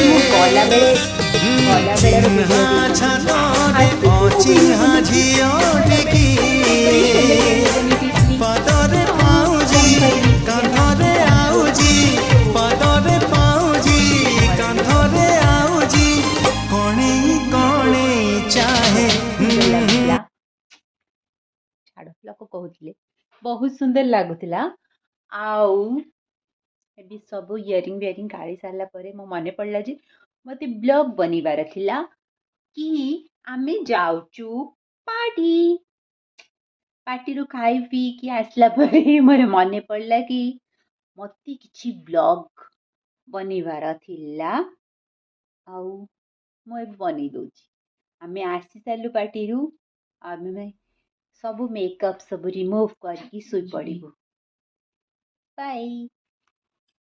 ମୁଁ ଗଲା ବେଳେ ଭିଡ଼ିଓ ପଦରେ ପାଉଜି କାନ୍ଧରେ ଆଉଜି ପଦରେ ପାଉଜି କାନ୍ଧରେ ଆଉଜି କଣେଇ କଣେଇ ଚାहे ଛାଡ଼ ଲୋକ କହୁଥିଲେ ବହୁତ ସୁନ୍ଦର ଲାଗୁଥିଲା। ଆଉ ଏବେ ସବୁ ଇୟରିଂ ବିୟରିଂ କାଢ଼ି ସାରିଲା ପରେ ମୋ ମନେ ପଡ଼ିଲା ଯେ ମୋତେ ବ୍ଲଗ୍ ବନେଇବାର ଥିଲା କି ଆମେ ଯାଉଛୁ ପାର୍ଟିରୁ ଖାଇ ପିଇକି ଆସିଲା ପରେ ମୋର ମନେ ପଡ଼ିଲା କି ମୋତେ କିଛି ବ୍ଲଗ୍ ବନେଇବାର ଥିଲା। ଆଉ ମୁଁ ଏବେ ବନେଇ ଦେଉଛି। ଆମେ ଆସିସାରିଲୁ ପାର୍ଟିରୁ, ଆମେ ସବୁ ମେକଅପ୍ ସବୁ ରିମୁଭ୍ କରିକି ଶୋଇପଡ଼ିବୁ। ବାଇ।